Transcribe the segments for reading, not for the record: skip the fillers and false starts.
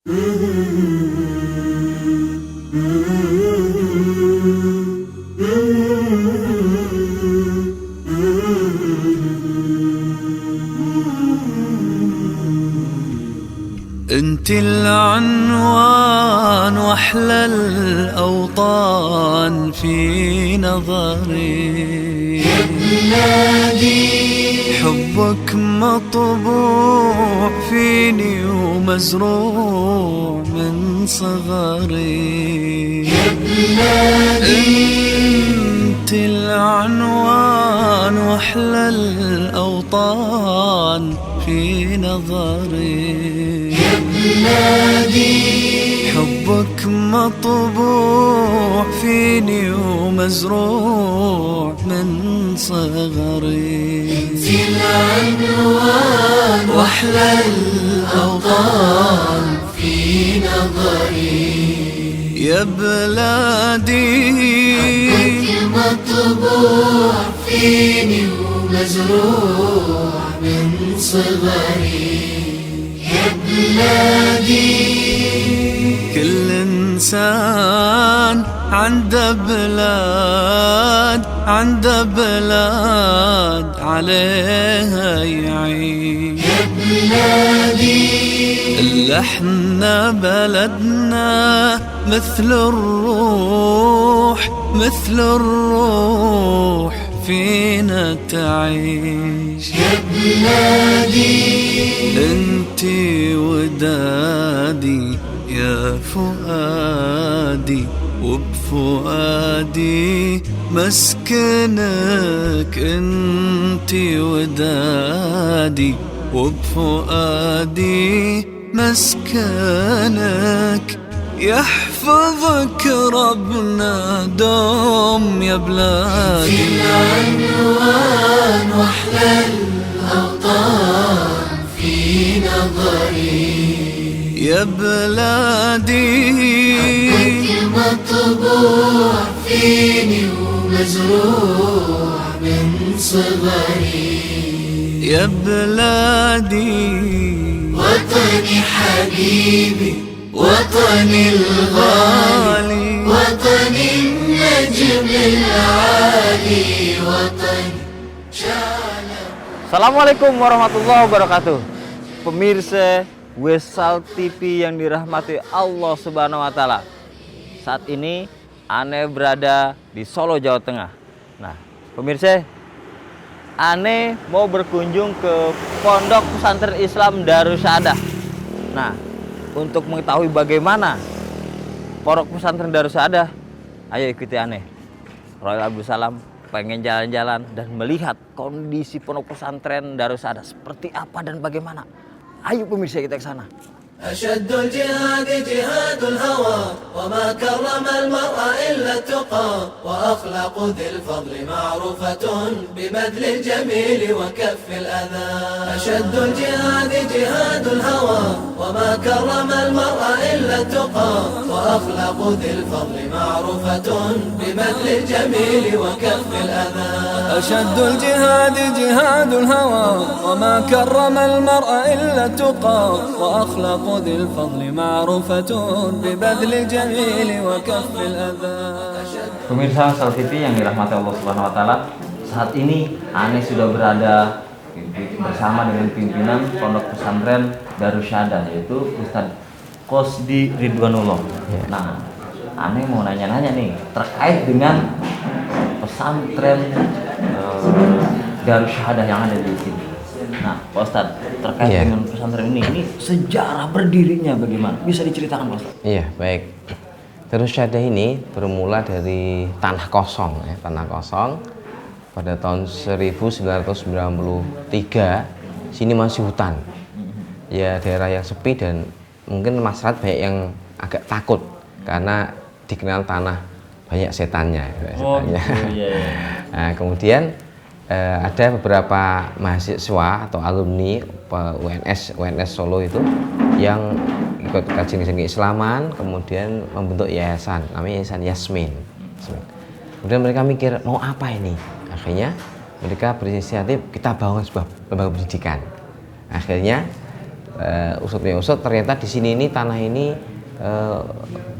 انت العنوان واحلى الاوطان في نظري يا بلادي، حبك مطبوع فيني ومزروع من صغري يا بلادي. انت العنوان واحلى الاوطان في نظري يا بلادي، حبك مطبوع فيني ومزروع من صغري. انت العنوان واحلى الاوطان في نظري يا بلادي، حبك مطبوع فيني ومزروع من صغري يا بلادي. كل إنسان عنده بلاد عليها يعيش يا بلادي. إلا احنا بلدنا مثل الروح فينا تعيش يا بلادي. انتي ودادي يا فؤادي، وبفؤادي مسكنك. انتي ودادي وبفؤادي مسكنك. يحفظك ربنا دوم يا بلادي. في العنوان واحلى الاوطان في نظري يا بلادي، حبك مطبوع فيني ومزروع من صغري يا بلادي. وطني حبيبي، وطني الغالي، وطني النجم العالي، وطني شعلة. Assalamualaikum warahmatullahi wabarakatuh. Pemirsa Wesal TV yang dirahmati Allah Subhanahu wa Ta'ala. Saat ini Ane berada di Solo, Jawa Tengah. Nah, pemirsa, Ane mau berkunjung ke Pondok Pesantren Islam Darussahadah. Nah, untuk mengetahui bagaimana Pondok Pesantren Darussahadah, ayo ikuti Ane, Royal Abdul Salam, pengen jalan-jalan dan melihat kondisi Pondok Pesantren Darussahadah seperti apa dan bagaimana. Ayo pemirsa, kita ke sana. أشد الجهاد جهاد الهوى وما كرم المرء إلا التقى وأخلاق ذي الفضل معروفة ببذل الجميل وكف الأذى. أشد الجهاد جهاد الهوى وما كرم المرء إلا التقى وأخلاق ذي الفضل معروفة ببذل الجميل وكف الأذى. أشد الجهاد جهاد الهوى وما كرم المرء إلا التقى وأخلاق ذي الفضل معروفة ببذل الجميل وكف الأذى. Pemirsa Wesal TV yang dirahmati Allah Subhanahu wa Ta'ala, saat ini Ane sudah berada bersama dengan pimpinan Pondok Pesantren Darussahadah, yaitu Ustadz Qosdi Ridwanullah. Nah, Ane mau nanya-nanya nih terkait dengan pesantren Darussahadah yang ada di sini. Nah, Pak Ustadz, terkait dengan pesantren ini sejarah berdirinya bagaimana? Bisa diceritakan, Pak Ustadz? Iya, baik. Darussahadah ini bermula dari tanah kosong, tanah kosong pada tahun 1993. Sini masih hutan, ya daerah yang sepi dan mungkin masyarakat banyak yang agak takut karena dikenal tanah banyak setannya. Nah, kemudian ada beberapa mahasiswa atau alumni UNS Solo itu yang ikut kajian keislaman, kemudian membentuk yayasan, namanya Yayasan Yasmin. Kemudian mereka mikir mau apa ini, akhirnya mereka berinisiatif kita bangun sebuah lembaga pendidikan. Akhirnya usut ternyata di sini ini tanah ini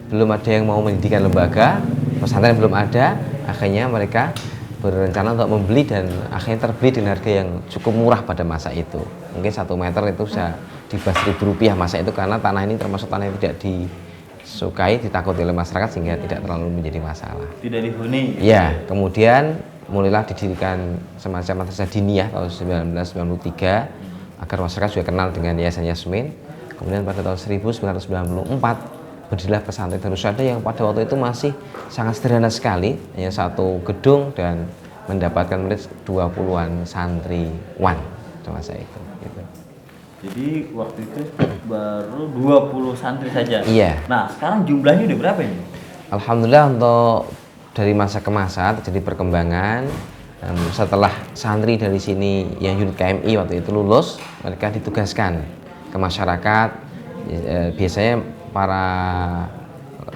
belum ada yang mau mendirikan lembaga pesantren, belum ada. Akhirnya mereka berencana untuk membeli dan akhirnya terbeli dengan harga yang cukup murah pada masa itu. Mungkin 1 meter itu bisa di bawah Rp1.000 masa itu, karena tanah ini termasuk tanah yang tidak disukai, ditakuti oleh masyarakat sehingga tidak terlalu menjadi masalah. Tidak dihuni. Ya, kemudian mulailah didirikan semacam madrasah diniyah tahun 1993 agar masyarakat juga kenal dengan Yayasan Yasmin. Kemudian pada tahun 1994 berdirilah pesantren Darus Syahadah yang pada waktu itu masih sangat sederhana sekali, hanya 1 gedung dan mendapatkan murid 20-an santriwan masa itu. Gitu. Jadi waktu itu baru 20 santri saja. Iya. Nah sekarang jumlahnya udah berapa ini? Alhamdulillah untuk dari masa ke masa terjadi perkembangan. Setelah santri dari sini yang unit KMI waktu itu lulus, mereka ditugaskan ke masyarakat. Biasanya para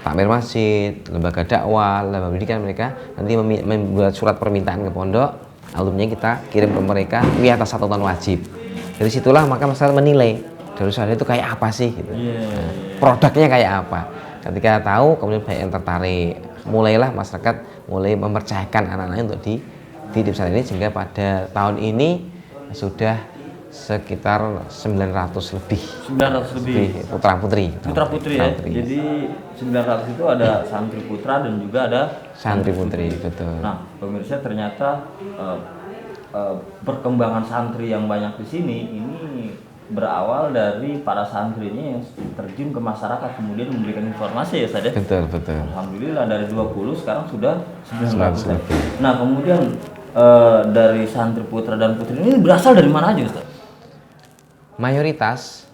takmir masjid, lembaga dakwah, lembaga pendidikan, mereka nanti membuat surat permintaan ke pondok, alumni kita kirim ke mereka di atas 1 tahun wajib. Dari situlah maka masyarakat menilai Darus Syahadah itu kayak apa sih gitu. Nah, produknya kayak apa. Ketika tahu kemudian banyak yang tertarik, mulailah masyarakat mulai mempercayakan anak-anaknya untuk di pesantren ini, sehingga pada tahun ini sudah sekitar 900 lebih putra putri ya. Jadi 900 itu ada santri putra dan juga ada santri putri, betul. Nah pemirsa, ternyata perkembangan santri yang banyak di sini ini berawal dari para santrinya yang terjun ke masyarakat kemudian memberikan informasi ya Ustaz ya. Betul. Alhamdulillah dari 20 sekarang sudah 900 lebih. Nah kemudian dari santri putra dan putri ini berasal dari mana aja Ustaz? Mayoritas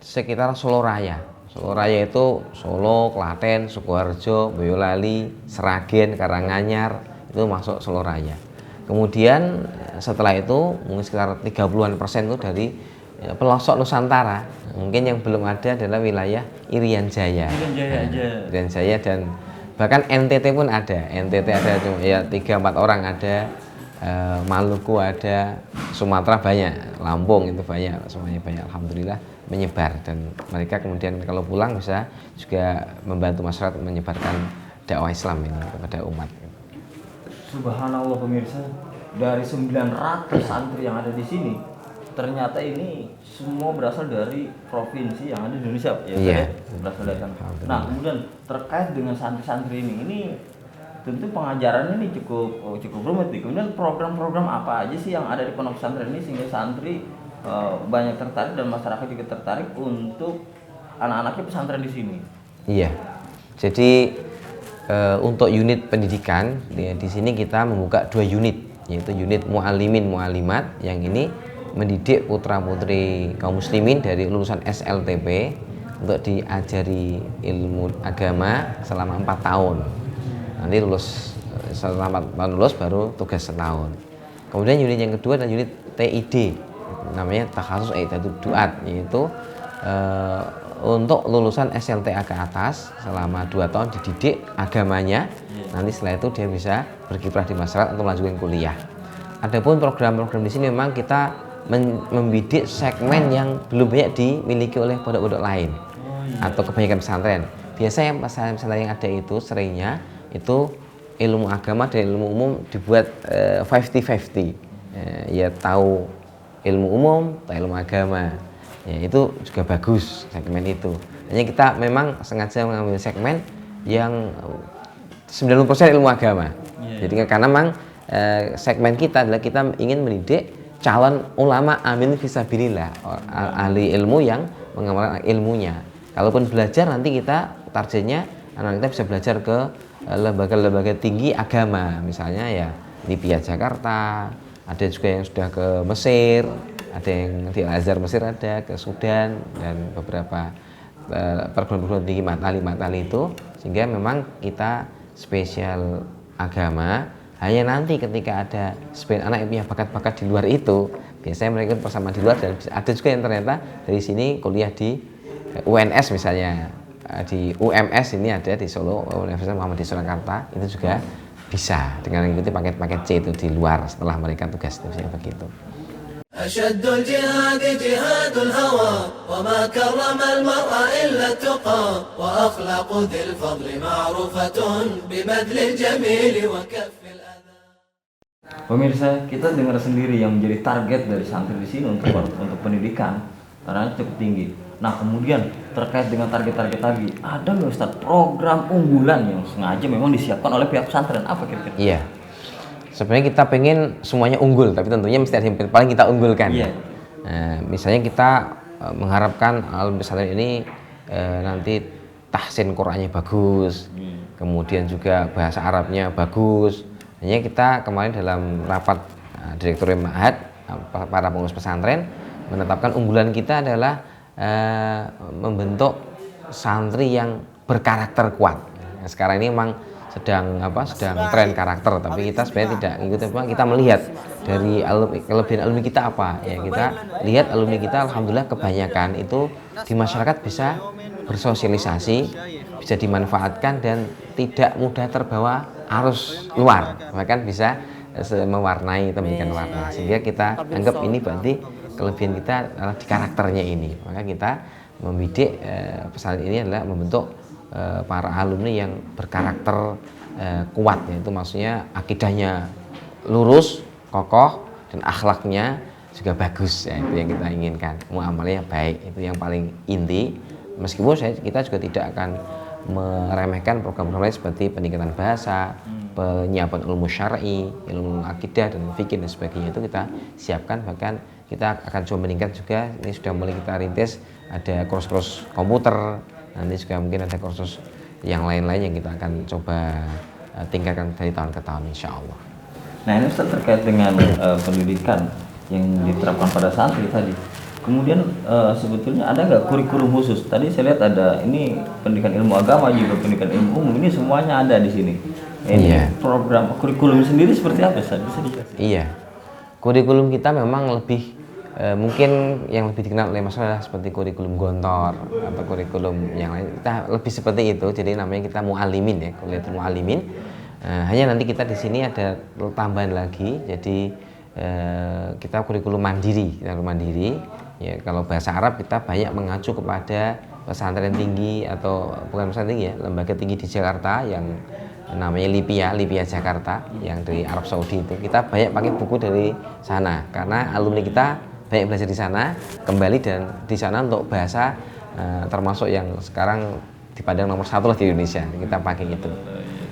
sekitar Solo Raya. Solo Raya itu Solo, Klaten, Sukoharjo, Boyolali, Sragen, Karanganyar, itu masuk Solo Raya. Kemudian setelah itu mungkin sekitar 30% itu dari pelosok Nusantara. Mungkin yang belum ada adalah wilayah Irian Jaya. Irian Jaya dan bahkan NTT pun ada. NTT ada cuma ya 3-4 orang ada. Maluku ada, Sumatera banyak, Lampung itu banyak, semuanya banyak. Alhamdulillah menyebar, dan mereka kemudian kalau pulang bisa juga membantu masyarakat menyebarkan dakwah Islam ini kepada umat. Subhanallah pemirsa, dari 900 santri yang ada di sini, ternyata ini semua berasal dari provinsi yang ada di Indonesia ya. Iya. Berasal dari sana. Nah kemudian terkait dengan santri-santri ini tentu pengajarannya ini cukup rumit nih. Kemudian program-program apa aja sih yang ada di pondok pesantren ini sehingga santri banyak tertarik dan masyarakat juga tertarik untuk anak-anaknya pesantren di sini? Iya. Jadi untuk unit pendidikan di sini kita membuka 2 unit, yaitu unit muallimin muallimat yang ini mendidik putra-putri kaum muslimin dari lulusan SLTP untuk diajari ilmu agama selama 4 tahun. Nanti setelah 4 tahun lulus baru tugas setahun. Kemudian unit yang kedua adalah unit TID, namanya Takhasus I'dadud Duat, yaitu untuk lulusan SLTA ke atas selama 2 tahun dididik agamanya. Nanti setelah itu dia bisa berkiprah di masyarakat atau melanjutkan kuliah. Adapun program-program di sini memang kita membidik segmen yang belum banyak dimiliki oleh pondok-pondok lain atau kebanyakan pesantren. Biasanya pesantren yang ada itu seringnya itu ilmu agama dan ilmu umum dibuat 50-50. Ya tahu ilmu umum, tahu ilmu agama. Ya itu juga bagus segmen itu. Hanya kita memang sengaja mengambil segmen yang 90% ilmu agama. Jadi karena memang segmen kita adalah kita ingin mendidik calon ulama amin fisabilillah, ahli ilmu yang mengamalkan ilmunya. Kalaupun belajar nanti kita targetnya anak kita bisa belajar ke lembaga-lembaga tinggi agama, misalnya ya Libya Jakarta, ada juga yang sudah ke Mesir, ada yang di Al-Azhar Mesir, ada ke Sudan dan beberapa perguruan tinggi matali itu, sehingga memang kita spesial agama. Hanya nanti ketika ada sebagian anak yang punya bakat-bakat di luar itu, biasanya mereka bersama di luar, dan ada juga yang ternyata dari sini kuliah di UNS misalnya. Di UMS ini ada di Solo, Universitas Muhammadiyah Surakarta, itu juga bisa dengan mengikuti paket-paket C itu di luar setelah mereka tugas itu begitu. أشد الجهاد جهاد الهوى وما كرم المرء إلا التقى وأخلاق ذي الفضل معروفة ببذل الجميل وكف الأذى. Pemirsa, kita dengar sendiri yang menjadi target dari santri di sini untuk pendidikan karena cukup tinggi. Nah, kemudian terkait dengan target-target tadi, ada nggak Ustaz program unggulan yang sengaja memang disiapkan oleh pihak pesantren? Apa kira-kira? Iya. Sebenarnya kita pengen semuanya unggul, tapi tentunya mesti ada yang paling kita unggulkan. Iya. Misalnya kita mengharapkan alumni pesantren ini nanti tahsin Qur'annya bagus, kemudian juga bahasa Arabnya bagus. Hanya kita kemarin dalam rapat direktur Ma'had, para pengurus pesantren menetapkan unggulan kita adalah membentuk santri yang berkarakter kuat. Nah, sekarang ini memang sedang tren karakter, tapi kita sebenarnya tidak ikut, kita melihat dari kelebihan alumni kita apa ya, kita lihat alumni kita alhamdulillah kebanyakan itu di masyarakat bisa bersosialisasi, bisa dimanfaatkan dan tidak mudah terbawa arus luar, bahkan bisa mewarnai tembikan warna, sehingga kita anggap ini berarti kelebihan kita adalah di karakternya ini. Maka kita membidik pesantren ini adalah membentuk para alumni yang berkarakter kuat, yaitu maksudnya akidahnya lurus, kokoh, dan akhlaknya juga bagus ya, itu yang kita inginkan. Muamalahnya baik, itu yang paling inti. Meskipun kita juga tidak akan meremehkan program-program lain seperti peningkatan bahasa, penyiapan ilmu syar'i, ilmu akidah dan fikih dan sebagainya, itu kita siapkan. Bahkan kita akan coba meningkat juga, ini sudah mulai kita rintis, ada kursus komputer, nanti juga mungkin ada kursus yang lain-lain yang kita akan coba tingkatkan dari tahun ke tahun, insya Allah. Nah, ini Ustaz terkait dengan pendidikan yang diterapkan pada santri tadi. Kemudian sebetulnya ada nggak kurikulum khusus? Tadi saya lihat ada ini pendidikan ilmu agama juga pendidikan ilmu umum, ini semuanya ada di sini. Ini program kurikulum sendiri seperti apa Ustaz? Bisa dikasih? Iya, kurikulum kita memang lebih mungkin yang lebih dikenal oleh masyarakat seperti kurikulum gontor atau kurikulum yang lain, kita lebih seperti itu. Jadi namanya kita mu'alimin ya, kuliatul mu'alimin. Hanya nanti kita di sini ada tambahan lagi, jadi kita kurikulum mandiri, ya. Kalau bahasa Arab kita banyak mengacu kepada pesantren tinggi atau bukan pesantren tinggi ya, lembaga tinggi di Jakarta yang namanya Lipia Jakarta yang dari Arab Saudi. Itu kita banyak pakai buku dari sana karena alumni kita banyak belajar di sana kembali, dan di sana untuk bahasa termasuk yang sekarang dipandang nomor 1 lah di Indonesia, kita pakai itu.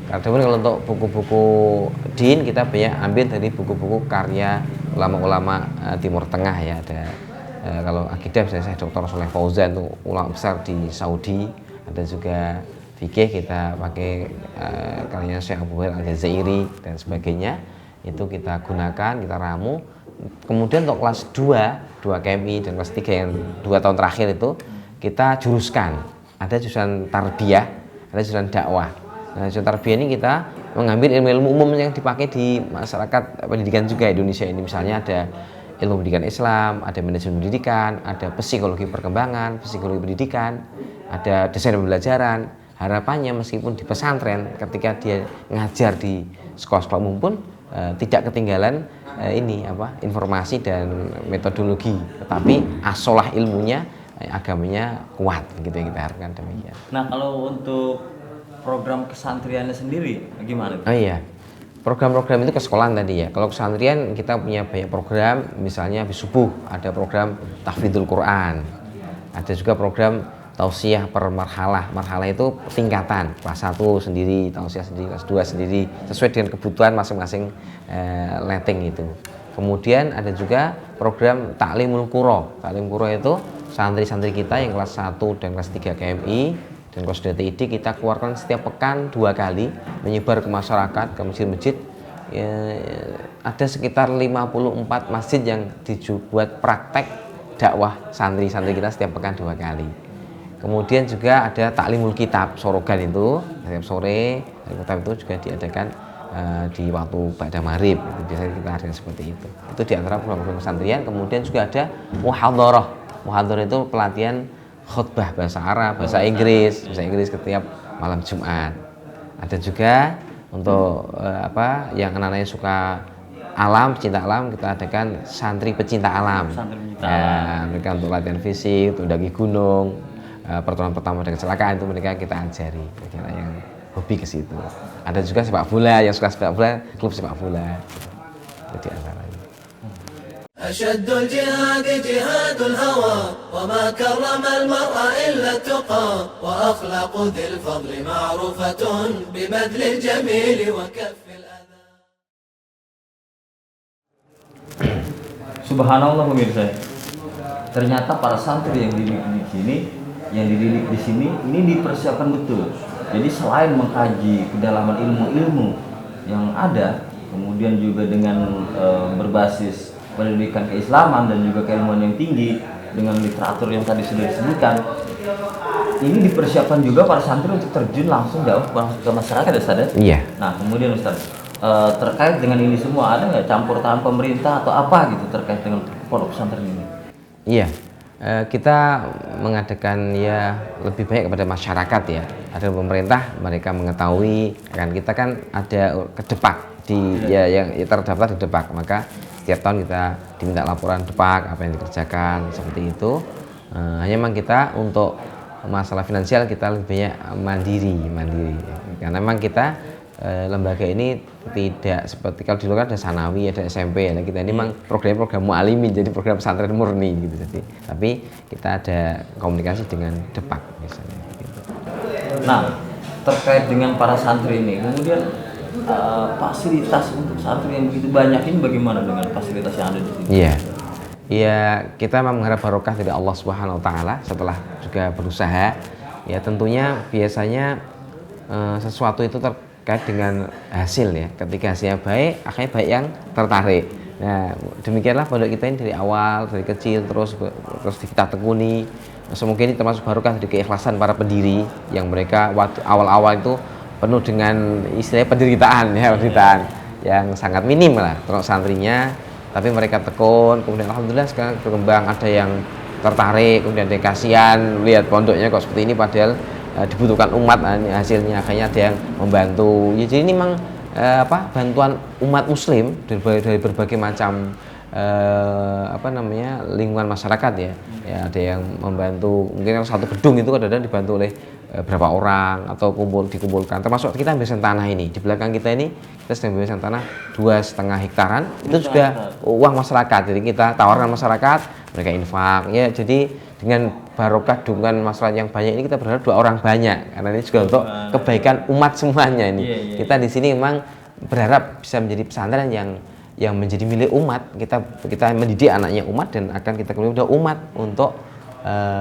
Kadang kalau untuk buku-buku din kita banyak ambil dari buku-buku karya ulama-ulama Timur Tengah ya. Ada kalau akidah misalnya saya Dr. Soleh Fauzan, itu ulama besar di Saudi. Ada juga fikih kita pakai karyanya Syekh Abu Hurairah Al-Jazairi dan sebagainya, itu kita gunakan, kita ramu. Kemudian untuk kelas 2 KMI dan kelas 3 yang 2 tahun terakhir itu kita juruskan, ada jurusan tarbiyah, ada jurusan dakwah. Nah, jurusan tarbiyah ini kita mengambil ilmu-ilmu umum yang dipakai di masyarakat pendidikan juga Indonesia ini. Misalnya ada ilmu pendidikan Islam, ada manajemen pendidikan, ada psikologi perkembangan, psikologi pendidikan, ada desain pembelajaran. Harapannya meskipun di pesantren ketika dia ngajar di sekolah-sekolah umum pun tidak ketinggalan informasi dan metodologi, tetapi asolah ilmunya, agamanya kuat, gitu yang kita harapkan, demikian. Nah, kalau untuk program kesantriannya sendiri gimana? Oh iya, program-program itu ke sekolahan tadi ya. Kalau kesantrian kita punya banyak program, misalnya habis subuh ada program tahfidzul Quran, ada juga program tausiah per marhalah. Marhalah itu tingkatan, kelas 1 sendiri, tausiah sendiri, kelas 2 sendiri, sesuai dengan kebutuhan masing-masing letting itu. Kemudian ada juga program Ta'limul Qura. Ta'lim Qura itu santri-santri kita yang kelas 1 dan kelas 3 KMI dan kelas 2 TID kita keluarkan setiap pekan 2 kali, menyebar ke masyarakat, ke masjid-masjid. Ada sekitar 54 masjid yang dibuat praktek dakwah santri-santri kita setiap pekan 2 kali. Kemudian juga ada Taklimul Kitab Sorogan, itu setiap sore kitab itu juga diadakan di waktu ba'da maghrib. Biasanya kita adakan seperti itu. Itu di antara program pesantren. Kemudian juga ada muhadharah. Muhadharah itu pelatihan khutbah bahasa Arab, bahasa Inggris setiap malam Jumat. Ada juga untuk yang anak-anaknya suka alam, pecinta alam, kita adakan santri pecinta alam. Santri pecinta Ya, mereka untuk latihan fisik, untuk mendaki gunung, pertolongan pertama dari kecelakaan itu mereka kita ajari. Mereka yang hobi ke situ. Ada juga sepak bola, yang suka sepak bola, klub sepak bola. Jadi antaranya. أشد الجهاد جهاد الهوى وما كرم المرء إلا التقى وأخلاق ذي الفضل معروفة ببذل الجميل وكف الأذى. Subhanallah pemirsa. Ternyata para santri yang dididik di sini, ini dipersiapkan betul. Jadi selain mengkaji kedalaman ilmu-ilmu yang ada, kemudian juga dengan berbasis pendidikan keislaman dan juga keilmuan yang tinggi dengan literatur yang tadi sudah disebutkan, ini dipersiapkan juga para santri untuk terjun langsung jauh ke masyarakat ya Ustaz? Iya. Nah kemudian Ustaz, terkait dengan ini semua ada nggak campur tangan pemerintah atau apa gitu terkait dengan pondok pesantren ini? Iya, kita mengadakan ya lebih banyak kepada masyarakat ya. Ada pemerintah, mereka mengetahui kan kita kan ada kedepak yang terdaftar di Depak, maka setiap tahun kita diminta laporan Depak apa yang dikerjakan seperti itu. Hanya memang kita untuk masalah finansial kita lebih banyak mandiri karena memang kita lembaga ini tidak seperti kalau di luar ada Sanawi, ada SMP, ya kita ini memang program mu'alimin, jadi program pesantren murni gitu. Tapi kita ada komunikasi dengan Depak misalnya gitu. Nah terkait dengan para santri ini, kemudian fasilitas untuk santri yang begitu banyak ini bagaimana dengan fasilitas yang ada di sini? Iya. Ya, kita memang mengharap barokah dari Allah Subhanahu wa taala setelah juga berusaha. Ya, tentunya biasanya sesuatu itu terkait dengan hasil ya. Ketika hasilnya baik, akhirnya baik yang tertarik. Nah, demikianlah pondok kita ini dari awal, dari kecil terus kita tekuni. Semoga ini termasuk barokah dari keikhlasan para pendiri yang mereka waktu awal-awal itu penuh dengan istilah penderitaan yang sangat minim lah terus santrinya, tapi mereka tekun, kemudian alhamdulillah sekarang berkembang, ada yang tertarik, kemudian ada yang kasihan lihat pondoknya kok seperti ini padahal dibutuhkan umat, hasilnya akhirnya ada yang membantu ya. Jadi ini memang bantuan umat muslim dari berbagai macam lingkungan masyarakat ya. Ada yang membantu, mungkin satu gedung itu kadang-kadang dibantu oleh berapa orang atau dikumpulkan, termasuk kita bebasan tanah ini di belakang kita ini, kita sedang bebasan tanah 2,5 hektaran itu juga uang masyarakat, jadi kita tawarkan masyarakat, mereka infak ya. Jadi dengan barokah dukungan masyarakat yang banyak ini kita berharap 2 orang banyak, karena ini juga untuk kebaikan umat semuanya ini. Kita di sini memang berharap bisa menjadi pesantren yang menjadi milik umat. Kita mendidik anaknya umat dan akan kita kemudian umat untuk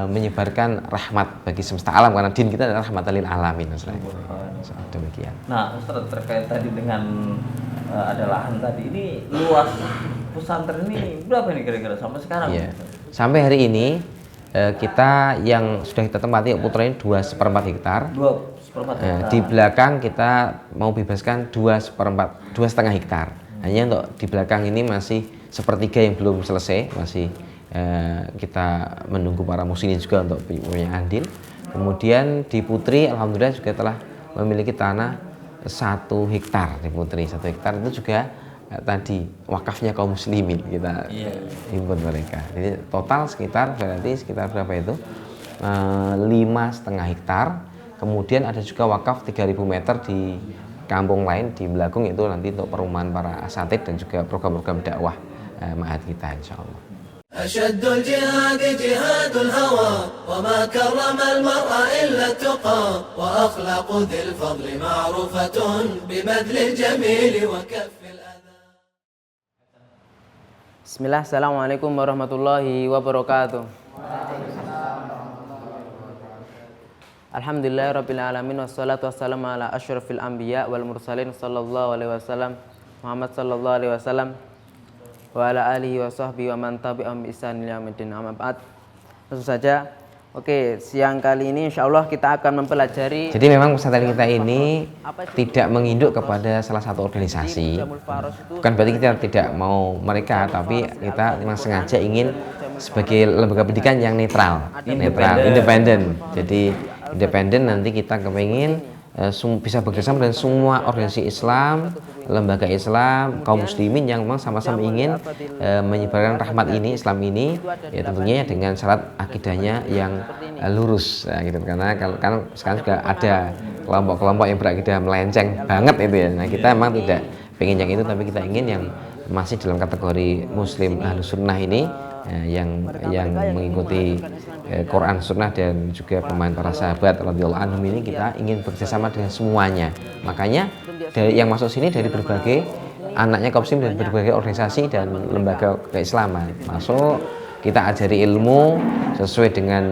menyebarkan rahmat bagi semesta alam, karena din kita adalah rahmatan lil alamin. Demikian. Nah, Ustaz, terkait tadi dengan ada lahan tadi, ini luas pesantren ini berapa ini kira-kira sampai sekarang? Iya. Sampai hari ini kita yang sudah kita tempati putra ini 2/4 hektar. 2/4 hektar. Di belakang kita mau bebaskan 2,5 hektar. Hanya untuk di belakang ini masih 1/3 yang belum selesai, masih kita menunggu para muslimin juga untuk punya andil. Kemudian di Putri alhamdulillah juga telah memiliki tanah 1 hektar di Putri. 1 hektar itu juga tadi wakafnya kaum muslimin, kita himpun mereka. Jadi total sekitar berapa itu? 5,5 hektar. Kemudian ada juga wakaf 3.000 meter di kampung lain di Belagung, itu nanti untuk perumahan para asatid dan juga program-program dakwah ma'had kita insyaallah. أشد الجهاد جهاد الهوى وما كرم المرء إلا التقى وأخلاق ذي الفضل معروفة ببذل الجميل وكف الأذى. Bismillah, assalamualaikum warahmatullahi wabarakatuh. Alhamdulillah rabbil alamin, wassalatu wassalamu ala asyrafil anbiya wal mursalin sallallahu alaihi wasallam Muhammad sallallahu alaihi wasallam wa ala alihi wa sahbihi wa man tabi'ahum bi ihsan ila yaumil amma ba'd. Langsung saja. Oke, siang kali ini insyaallah kita akan mempelajari. Jadi memang pesantren kita ini tidak menginduk kepada salah satu organisasi. Bukan berarti kita tidak mau mereka, tapi kita memang sengaja ingin sebagai lembaga pendidikan yang netral, independen. Jadi independen, nanti kita kepingin bisa bekerjasama dengan semua organisasi Islam lembaga Islam, kaum muslimin yang memang sama-sama ingin menyebarkan rahmat ini, Islam ini, ya tentunya dengan syarat akidahnya yang lurus, nah, gitu. Karena kan sekarang juga ada kelompok-kelompok yang berakidah melenceng banget itu ya. Nah kita memang tidak pengen yang itu, tapi kita ingin yang masih dalam kategori Muslim Ahlus Sunnah ini, yang mengikuti Quran, Sunnah dan juga pemahaman para sahabat radhiyallahu anhum ini. Kita ingin bekerjasama dengan semuanya. Makanya dari yang masuk sini dari berbagai anaknya kaum muslim dari berbagai organisasi dan lembaga keislaman masuk. Kita ajari ilmu sesuai dengan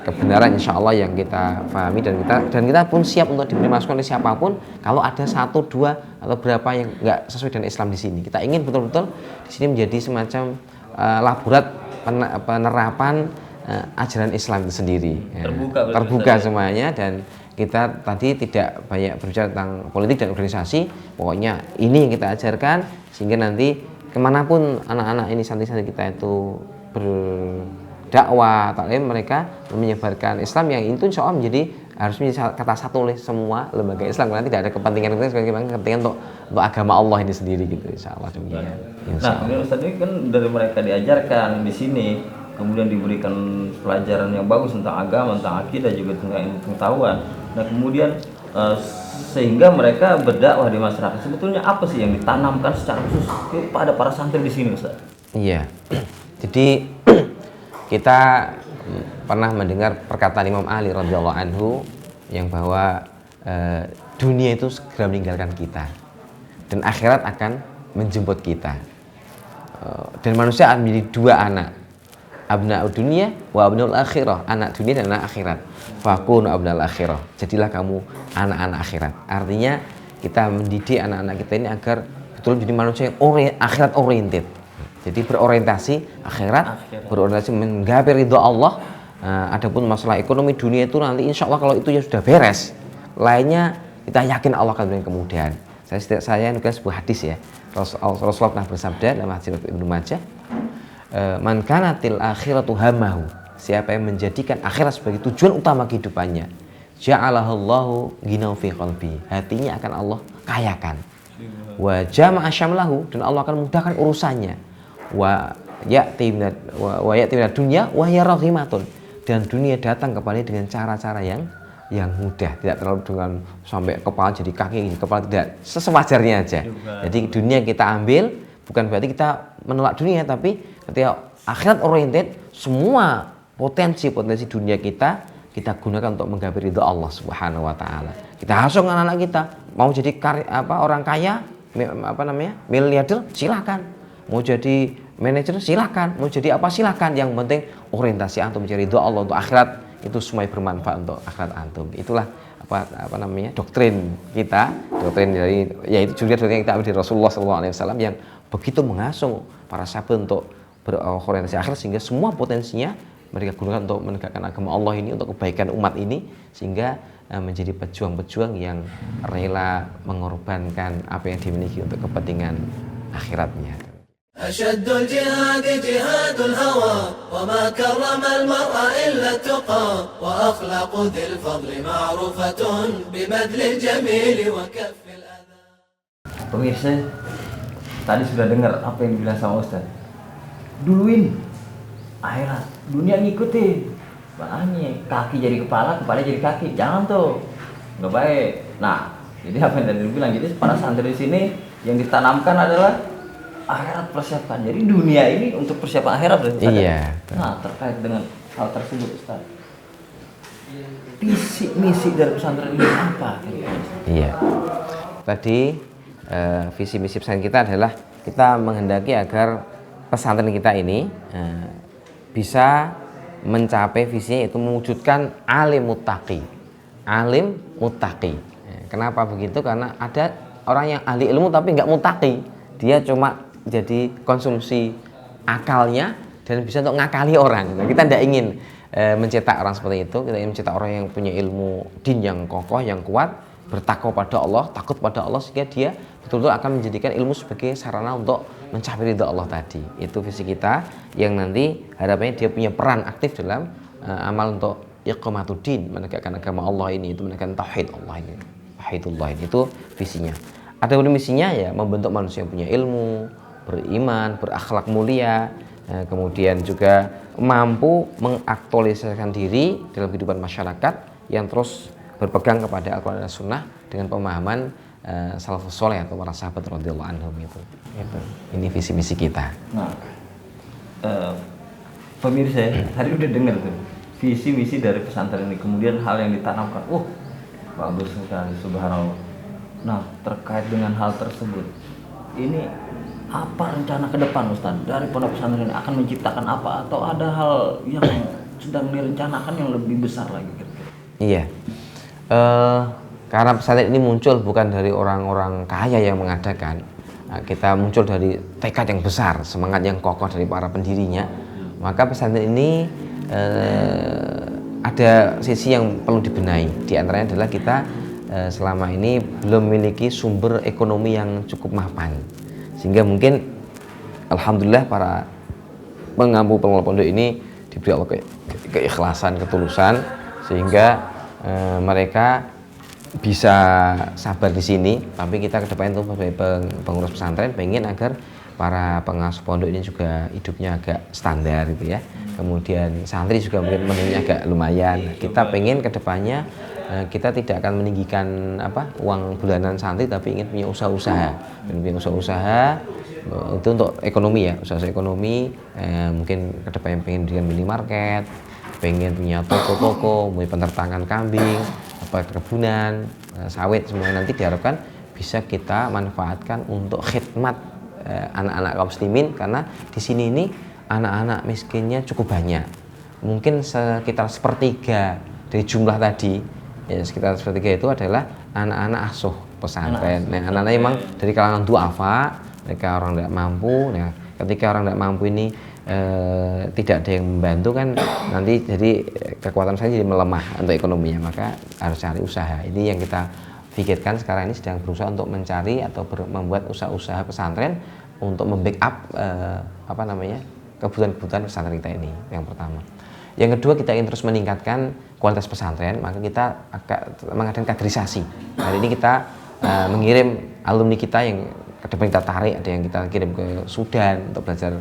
kebenaran insya Allah yang kita pahami, dan kita pun siap untuk diberi masukan oleh siapapun kalau ada 1, 2 atau berapa yang nggak sesuai dengan Islam di sini. Kita ingin betul-betul di sini menjadi semacam laborat penerapan ajaran Islam itu sendiri, terbuka semuanya. Dan kita tadi tidak banyak berbicara tentang politik dan organisasi, pokoknya ini yang kita ajarkan sehingga nanti kemanapun anak-anak ini santri-santri kita itu berdakwah, taklim, mereka menyebarkan Islam yang itu insya Allah harus menjadi kata satu oleh semua lembaga Islam, karena tidak ada kepentingan untuk agama Allah ini sendiri gitu, insya Allah. Nah, Ustaz, ini kan dari mereka diajarkan di sini, kemudian diberikan pelajaran yang bagus tentang agama, tentang akidah, juga tentang ilmu pengetahuan. Nah, kemudian sehingga mereka berdakwah di masyarakat. Sebetulnya apa sih yang ditanamkan secara khusus kepada para santri di sini, Ustaz? Iya. Jadi kita pernah mendengar perkataan Imam Ali radhiyallahu anhu yang bahwa dunia itu segera meninggalkan kita dan akhirat akan menjemput kita. Dan manusia akan menjadi 2 anak, abna'ud dunia wa abna'ul akhirah, anak dunia dan anak akhirat. Fakunu abna'ul akhirah, jadilah kamu anak-anak akhirat. Artinya kita mendidik anak-anak kita ini agar betul menjadi manusia yang akhirat oriented. Jadi berorientasi akhirat, berorientasi menggapai ridho Allah. Adapun masalah ekonomi dunia itu nanti insya Allah kalau itu ya sudah beres, lainnya kita yakin Allah akan berikan kemudahan. Saya nulis sebuah hadis ya, Rasulullah pernah bersabda dalam hadis Ibnu Majah, man kanatil akhiratu hamahu, siapa yang menjadikan akhirat sebagai tujuan utama kehidupannya, ja'alahallahu ghinaw fi qalbi, hatinya akan Allah kayakan. Wa jama'a syamlahu, dan Allah akan mudahkan urusannya. Wa ya'ti minad dunya wa hiya raghimatun, dan dunia datang kepadanya dengan cara-cara yang mudah, tidak terlalu dengan sampai kepala jadi kaki, kepala tidak, sewajarnya aja. Jadi dunia kita ambil, bukan berarti kita menolak dunia, tapi ketika akhirat oriented, semua potensi dunia kita gunakan untuk menggapai ridho Allah Subhanahu wa taala. Kita hasung anak-anak kita mau jadi orang kaya, miliarder, silakan. Mau jadi manajer silakan, mau jadi apa silakan. Yang penting orientasi antum mencari ridho Allah untuk akhirat, itu semua bermanfaat untuk akhirat antum. Itulah doktrin kita, doktrin dari yaitu juga doktrin yang kita ambil dari Rasulullah SAW yang begitu mengasung para sahabat untuk berorientasi akhirat, sehingga semua potensinya mereka gunakan untuk menegakkan agama Allah ini, untuk kebaikan umat ini, sehingga menjadi pejuang-pejuang yang rela mengorbankan apa yang dimiliki untuk kepentingan akhiratnya. أشد الجهاد جهاد الهوى وما كرم المرء إلا التقى وأخلاق ذي الفضل معروفة ببذل الجميل وكف الأذى. Pemirsa, tadi sudah dengar apa yang dibilang sama Ustaz. Duluin akhirat, dunia ngikutin. Makanya kaki jadi kepala, kepala jadi kaki. Jangan tuh, nggak baik. Nah, jadi apa yang tadi bilang, jadi para santri di sini yang ditanamkan adalah akhirat, persiapan. Jadi dunia ini untuk persiapan akhirat. Iya. Nah, terkait dengan hal tersebut, Ustaz, visi misi dari pesantren ini apa? Iya. Tadi visi misi pesantren kita adalah kita menghendaki agar pesantren kita ini bisa mencapai visinya, itu mewujudkan alim muttaqi. Alim muttaqi. Kenapa begitu? Karena ada orang yang ahli ilmu tapi nggak muttaqi. Dia cuma jadi konsumsi akalnya dan bisa untuk ngakali orang. Nah, kita tidak ingin mencetak orang seperti itu. Kita ingin mencetak orang yang punya ilmu din yang kokoh, yang kuat, bertakwa pada Allah, takut pada Allah, sehingga dia betul-betul akan menjadikan ilmu sebagai sarana untuk mencapai ridha Allah tadi. Itu visi kita, yang nanti harapannya dia punya peran aktif dalam amal untuk iqamatuddin, menegakkan agama Allah ini, itu menegakkan tauhid Allah ini, tauhidullah ini, itu visinya. ada misinya ya membentuk manusia yang punya ilmu, beriman, berakhlak mulia, kemudian juga mampu mengaktualisasikan diri dalam kehidupan masyarakat yang terus berpegang kepada Al-Quran dan Sunnah dengan pemahaman salafus soleh atau para sahabat radhiyallahu anhum itu. Ini visi misi kita. Nah, pemirsa tadi udah dengar tuh visi misi dari pesantren ini, kemudian hal yang ditanamkan, bagus sekali, subhanallah. Nah, terkait dengan hal tersebut, ini apa rencana ke depan Ustaz dari pondok pesantren ini, akan menciptakan apa atau ada hal yang sedang direncanakan yang lebih besar lagi kira-kira? Iya, karena pesantren ini muncul bukan dari orang-orang kaya yang mengadakan, kita muncul dari tekad yang besar, semangat yang kokoh dari para pendirinya. Maka pesantren ini ada sisi yang perlu dibenahi. Di antaranya adalah kita selama ini belum memiliki sumber ekonomi yang cukup mapan, sehingga mungkin alhamdulillah para pengampu pengelola pondok ini diberi Allah keikhlasan, ketulusan, sehingga mereka bisa sabar di sini. Tapi kita ke depan itu sebagai pengurus pesantren pengen agar para pengasuh pondok ini juga hidupnya agak standar gitu ya. Kemudian santri juga mungkin menunya agak lumayan. Kita pengen ke depannya kita tidak akan meninggikan uang bulanan santri, tapi ingin punya usaha-usaha. Punya usaha-usaha itu untuk ekonomi ya, usaha ekonomi. Mungkin ke depannya pengen dengan minimarket, pengen punya toko-toko, punya peternakan kambing, perkebunan, sawit, semuanya nanti diharapkan bisa kita manfaatkan untuk khidmat anak-anak kaum muslimin, karena di sini ini anak-anak miskinnya cukup banyak, mungkin sekitar sepertiga dari jumlah tadi ya, sekitar sepertiga itu adalah anak-anak asuh pesantren. Nah, anak-anak memang dari kalangan duafa, mereka orang tidak mampu. Nah, ketika orang tidak mampu ini tidak ada yang membantu kan, nanti jadi kekuatan saya jadi melemah untuk ekonominya, maka harus cari usaha. Ini yang kita pikirkan sekarang ini, sedang berusaha untuk mencari atau membuat usaha-usaha pesantren untuk membackup kebutuhan-kebutuhan pesantren kita ini. Yang pertama. Yang kedua, kita ingin terus meningkatkan kualitas pesantren, maka kita mengadakan kaderisasi. Hari ini kita mengirim alumni kita yang ke depan kita tarik, ada yang kita kirim ke Sudan untuk belajar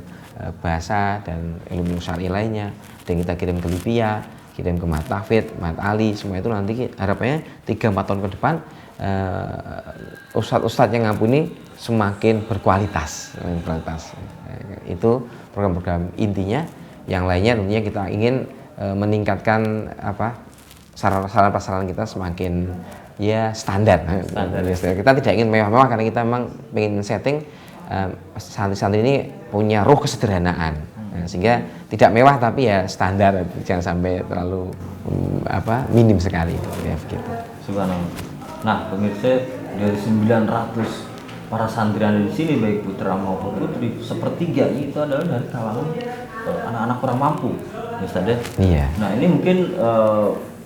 bahasa dan ilmu syar'i lainnya, ada yang kita kirim ke Libya, kirim ke Mahat Tafid, Mahat Ali. Semua itu nanti harapannya 3-4 tahun ke depan ustadz-ustadz yang ngampuni semakin berkualitas. Itu program-program intinya. Yang lainnya tentunya kita ingin meningkatkan sarana prasarana kita semakin ya standar. Kita tidak ingin mewah-mewah, karena kita memang ingin setting santri-santri ini punya ruh kesederhanaan, sehingga tidak mewah tapi ya standar, jangan sampai terlalu minim sekali ya, begitu. Subhanallah. Nah, pemirsa, dari 900 para santri yang ada di sini, baik putra maupun putri, sepertiga itu adalah dari kalangan anak-anak kurang mampu, Ustaz ya. Iya. Nah, ini mungkin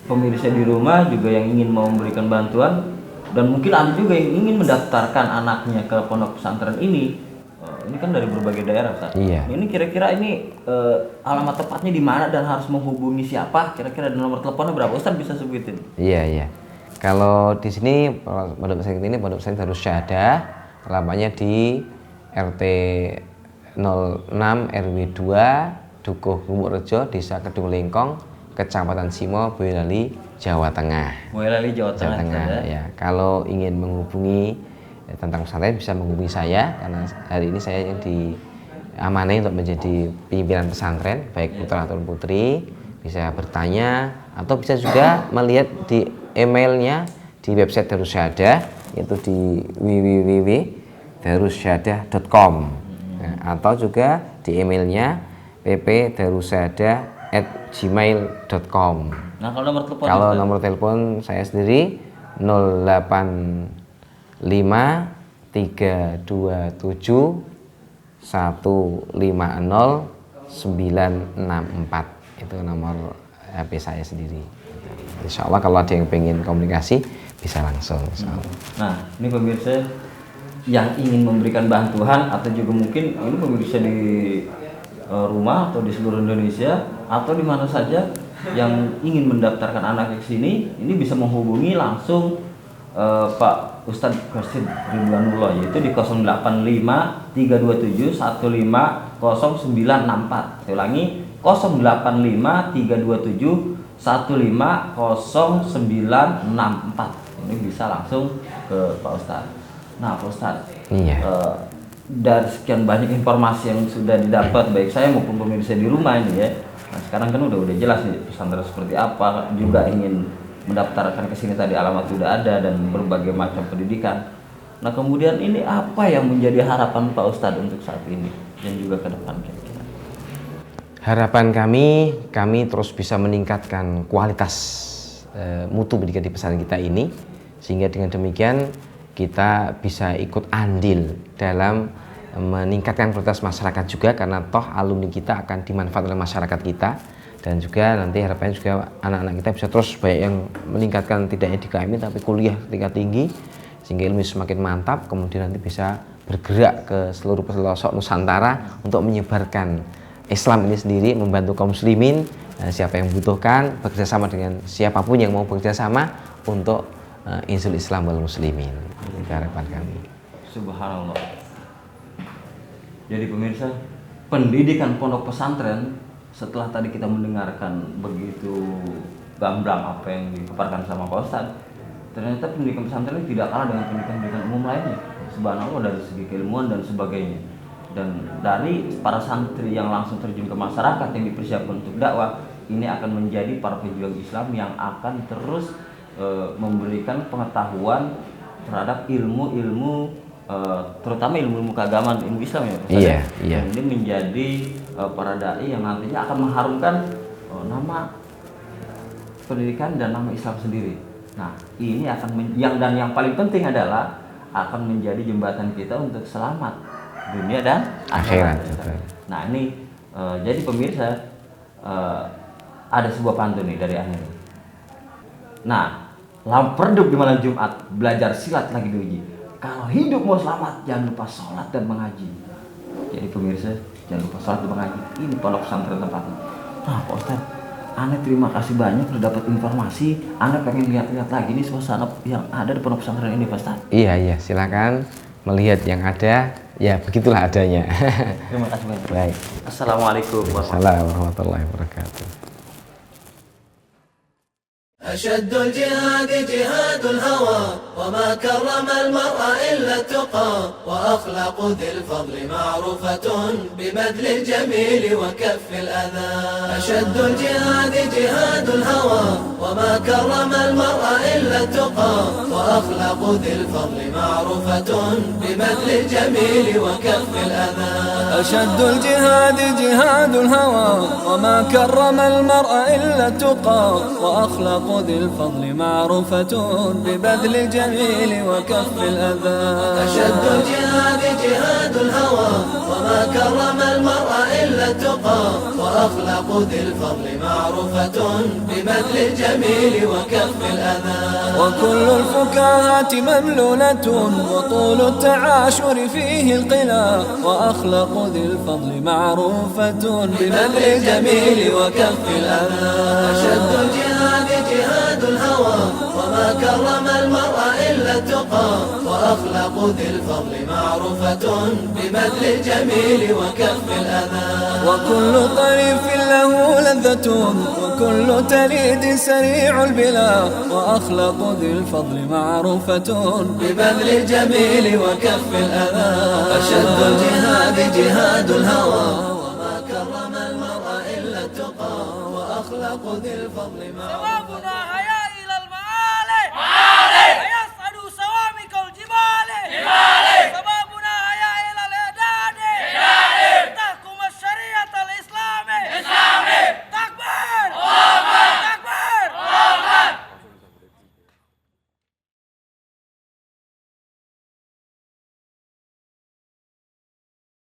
pemirsa di rumah juga yang ingin mau memberikan bantuan, dan mungkin ada juga yang ingin mendaftarkan anaknya ke pondok pesantren ini. Ini kan dari berbagai daerah, Ustaz. Iya. Ini kira-kira ini alamat tepatnya di mana dan harus menghubungi siapa? Kira-kira ada nomor teleponnya berapa? Ustaz bisa sebutin? Iya. Kalau di sini pondok pesantren ini pondok pesantren Darus Syahadah, alamatnya di RT 06 RW 2 Dukuh Gumukrejo, Desa Kedung Lengkong, Kecamatan Simo, Boyolali, Jawa Tengah. Boyolali, Jawa Tengah. Ya. Kalau ingin menghubungi tentang pesantren bisa menghubungi saya, karena hari ini saya yang diamanai untuk menjadi pimpinan pesantren, baik putra atau putri. Bisa bertanya atau bisa juga melihat di emailnya di website Darus Syahadah, yaitu di www.darussyahadah.com, atau juga di emailnya ppdarussyahadah@gmail.com. Nah, kalau nomor telepon? Kalau nomor telepon saya sendiri 085 327 150 964. Itu nomor HP saya sendiri. Insya Allah kalau ada yang pengen komunikasi bisa langsung. Nah, ini pemirsa yang ingin memberikan bantuan, atau juga mungkin ini pemirsa di rumah atau di seluruh Indonesia atau di mana saja yang ingin mendaftarkan anaknya ke sini, ini bisa menghubungi langsung Pak Ustadz Qasim Ridwanullah, yaitu di 085 327 150964. Saya ulangi, 085 327 150964. Ini bisa langsung ke Pak Ustadz. Nah, Pak Ustadz, Iya. dari sekian banyak informasi yang sudah didapat baik saya maupun pemirsa di rumah ini ya. Nah, sekarang kan udah jelas nih pesantren seperti apa, juga ingin mendaftarkan ke sini, tadi alamat sudah ada dan berbagai macam pendidikan. Nah, kemudian ini apa yang menjadi harapan Pak Ustadz untuk saat ini dan juga ke depan kira-kira? Harapan kami terus bisa meningkatkan kualitas mutu pendidikan di pesantren kita ini, sehingga dengan demikian kita bisa ikut andil dalam meningkatkan kualitas masyarakat juga, karena toh alumni kita akan dimanfaatkan oleh masyarakat kita. Dan juga nanti harapannya juga anak-anak kita bisa terus banyak yang meningkatkan, tidak hanya di KMI tapi kuliah tingkat tinggi, sehingga ilmu semakin mantap, kemudian nanti bisa bergerak ke seluruh pelosok Nusantara untuk menyebarkan Islam ini sendiri, membantu kaum muslimin, siapa yang membutuhkan, bekerja sama dengan siapapun yang mau bekerja sama untuk insul Islam wal muslimin. Itu harapan kami. Subhanallah. Jadi pemirsa, pendidikan pondok pesantren, setelah tadi kita mendengarkan begitu gamblang apa yang dipaparkan sama Pak Ustadz, ternyata pendidikan pesantren ini tidak kalah dengan pendidikan umum lainnya. Subhanallah, dari segi keilmuan dan sebagainya. Dan dari para santri yang langsung terjun ke masyarakat yang dipersiapkan untuk dakwah, ini akan menjadi para pejuang Islam yang akan terus memberikan pengetahuan terhadap ilmu-ilmu, terutama ilmu-ilmu keagamaan, ilmu Islam ya Pak Ustadz. Iya, iya. Dan ini menjadi para dai yang nantinya akan mengharumkan nama pendidikan dan nama Islam sendiri. Nah, ini akan yang paling penting adalah akan menjadi jembatan kita untuk selamat dunia dan akhirat. Nah, ini jadi pemirsa, ada sebuah pantun nih dari Anir. Nah, lamperduk di malam Jumat, belajar silat lagi diuji. Kalau hidup mau selamat, jangan lupa sholat dan mengaji. Jadi pemirsa, jangan lupa sholat dan mengaji. Ini pondok pesantren tempatnya. Nah, Pak Ustadz, Anda terima kasih banyak sudah dapat informasi. Anda pengen lihat-lihat lagi nih suasana yang ada di pondok pesantren ini, Pak Ustadz. Iya, silakan melihat yang ada. Ya, begitulah adanya. Terima kasih banyak. Baik. Assalamualaikum warahmatullahi wabarakatuh. أشد الجهاد جهاد الهوى وما كرم المرء إلا التقى وأخلاق ذي الفضل معروفة ببذل الجميل وكف الأذى أشد الجهاد جهاد الهوى وما كرم المرء إلا التقى وأخلاق ذي الفضل معروفة ببذل الجميل وكف الأذى أشد الجهاد جهاد الهوى وما كرم المرء إلا التقى وأخلاق ذي الفضل معروفة ببذل الجميل وكف الأذى أشد الجهاد جهاد الهوى وما كرم المرء إلا التقى وأخلاق ذي الفضل معروفة ببذل الجميل وكف الأذى وكل الفكاهات مملولة وطول التعاشر فيه القلا وأخلاق ذي الفضل معروفة ببذل الجميل وكف الأذى أشد الجهاد جهاد الهوى وما كرم المرء إلا التقى وأخلاق ذي الفضل معروفة ببذل الجميل وكف الأذى وكل طريف له لذة وكل تليد سريع البلا وأخلاق ذي الفضل معروفة ببذل الجميل وكف الأذى أشد الجهاد جهاد الهوى وما كرم المرء إلا التقى وأخلاق ذي الفضل معروفة